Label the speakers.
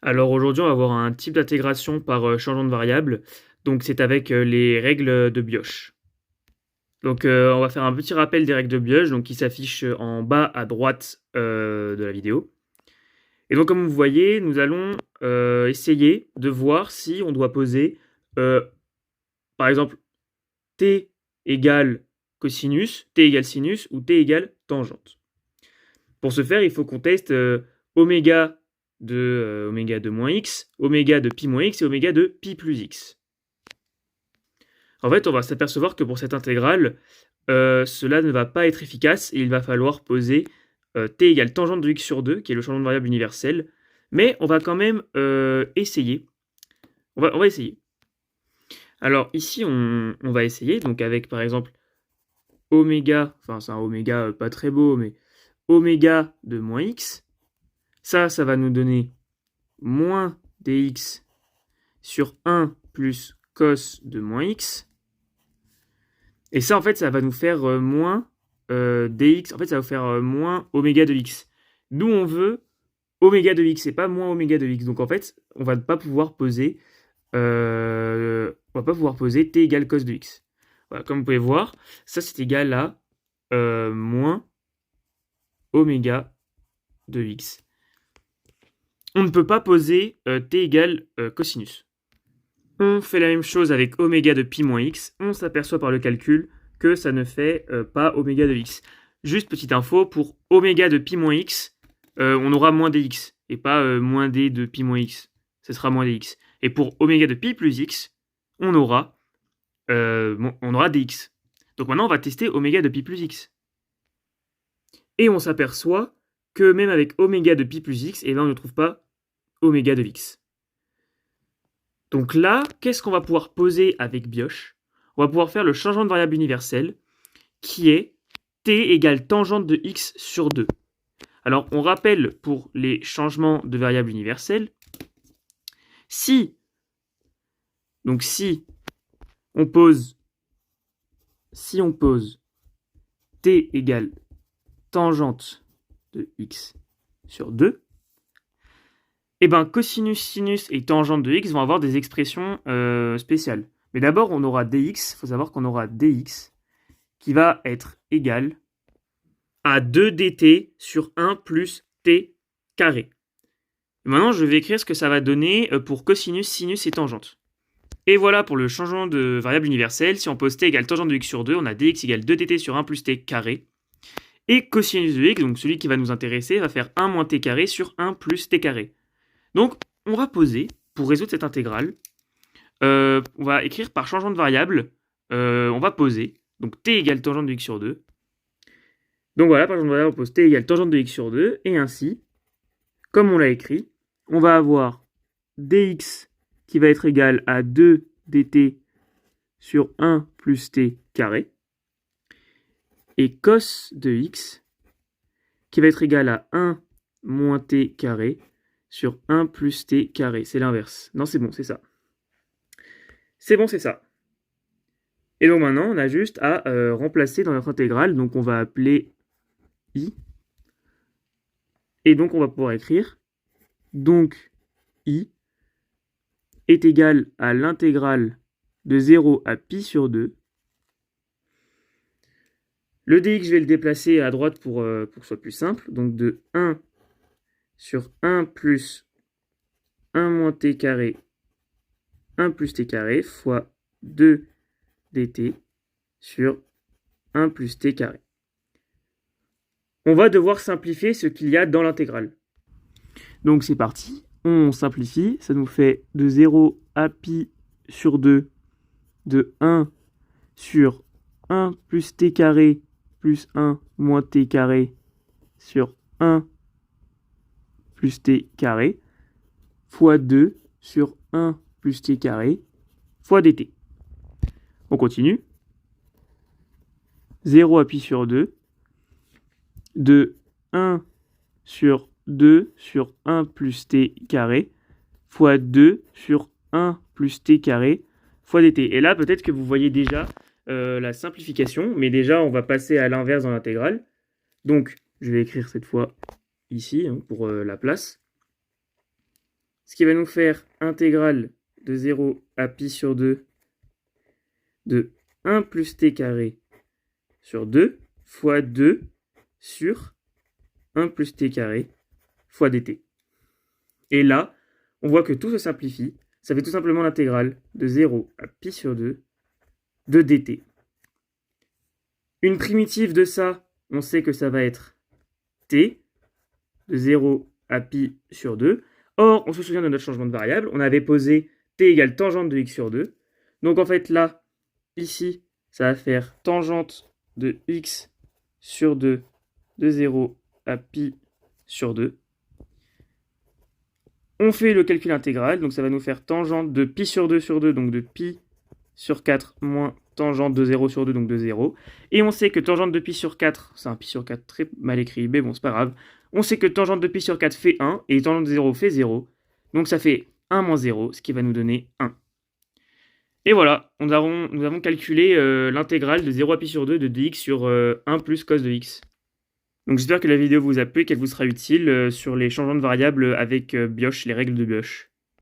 Speaker 1: Alors aujourd'hui, on va voir un type d'intégration par changement de variable. Donc c'est avec les règles de Bioche. Donc on va faire un petit rappel des règles de Bioche, donc qui s'affichent en bas à droite de la vidéo. Et donc comme vous voyez, nous allons essayer de voir si on doit poser, par exemple, t égale cosinus, t égale sinus ou t égale tangente. Pour ce faire, il faut qu'on teste oméga de moins x, oméga de pi moins x et oméga de pi plus x. En fait, on va s'apercevoir que pour cette intégrale, cela ne va pas être efficace et il va falloir poser t égale tangente de x sur 2, qui est le changement de variable universel. Mais on va quand même essayer. On va essayer. Alors ici, on va essayer, donc avec par exemple oméga, enfin c'est un oméga pas très beau, mais oméga de moins x. Ça va nous donner moins dx sur 1 plus cos de moins x. Et ça, en fait, ça va nous faire moins dx. En fait, ça va nous faire moins oméga de x. Nous, on veut oméga de x et pas moins oméga de x. Donc, en fait, on va pas pouvoir poser t égale cos de x. Voilà, comme vous pouvez voir, ça, c'est égal à moins oméga de x. On ne peut pas poser t égale cosinus. On fait la même chose avec oméga de pi moins x. On s'aperçoit par le calcul que ça ne fait pas oméga de x. Juste petite info, pour oméga de pi moins x, on aura moins dx et pas moins d de pi moins x. Ce sera moins dx. Et pour oméga de pi plus x, on aura dx. Donc maintenant, on va tester oméga de pi plus x. Et on s'aperçoit que même avec oméga de pi plus x, on ne trouve pas oméga de x. Donc là, qu'est-ce qu'on va pouvoir poser avec Bioche? On va pouvoir faire le changement de variable universelle qui est t égale tangente de x sur 2. Alors, on rappelle pour les changements de variable universelle, si on pose t égale tangente de x sur 2, et bien cosinus, sinus et tangente de x vont avoir des expressions spéciales. Mais d'abord, on aura dx, il faut savoir qu'on aura dx qui va être égal à 2 dt sur 1 plus t carré. Et maintenant, je vais écrire ce que ça va donner pour cosinus, sinus et tangente. Et voilà pour le changement de variable universelle. Si on pose t égale tangente de x sur 2, on a dx égale 2 dt sur 1 plus t carré. Et cosinus de x, donc celui qui va nous intéresser, va faire 1 moins t carré sur 1 plus t carré. Donc, on va poser, pour résoudre cette intégrale, on va écrire par changement de variable, on va poser, donc t égale tangente de x sur 2. Donc voilà, par changement de variable, on pose t égale tangente de x sur 2, et ainsi, comme on l'a écrit, on va avoir dx qui va être égal à 2 dt sur 1 plus t carré, et cos de x qui va être égal à 1 moins t carré sur 1 plus t carré. C'est l'inverse. Non, c'est bon, c'est ça. C'est bon, c'est ça. Et donc maintenant, on a juste à remplacer dans notre intégrale. Donc on va appeler i. Et donc on va pouvoir écrire donc i est égal à l'intégrale de 0 à pi sur 2. Le dx, je vais le déplacer à droite pour que ce soit plus simple. Donc de 1 sur 1 plus 1 moins t carré 1 plus t carré fois 2 dt sur 1 plus t carré. On va devoir simplifier ce qu'il y a dans l'intégrale. Donc c'est parti, on simplifie, ça nous fait de 0 à pi sur 2 de 1 sur 1 plus t carré plus 1 moins t carré sur 1 plus t carré fois 2 sur 1 plus t carré fois dt. On continue. 0 à pi sur 2 de 1 sur 2 sur 1 plus t carré fois 2 sur 1 plus t carré fois dt. Et là, peut-être que vous voyez déjà la simplification, mais déjà, on va passer à l'inverse dans l'intégrale. Donc, je vais écrire cette fois ici pour la place. Ce qui va nous faire intégrale de 0 à pi sur 2 de 1 plus t carré sur 2 fois 2 sur 1 plus t carré fois dt. Et là, on voit que tout se simplifie. Ça fait tout simplement l'intégrale de 0 à pi sur 2 de dt. Une primitive de ça, on sait que ça va être t de 0 à pi sur 2. Or, on se souvient de notre changement de variable. On avait posé t égale tangente de x sur 2. Donc en fait là, ici, ça va faire tangente de x sur 2 de 0 à pi sur 2. On fait le calcul intégral, donc ça va nous faire tangente de pi sur 2, donc de pi sur 4 moins tangente de 0 sur 2, donc de 0. Et on sait que tangente de pi sur 4, c'est un pi sur 4 très mal écrit, mais bon, c'est pas grave. On sait que tangente de pi sur 4 fait 1, et tangente de 0 fait 0. Donc ça fait 1 moins 0, ce qui va nous donner 1. Et voilà, nous avons calculé l'intégrale de 0 à pi sur 2 de dx sur 1 plus cos de x. Donc j'espère que la vidéo vous a plu et qu'elle vous sera utile sur les changements de variables avec Bioche, les règles de Bioche.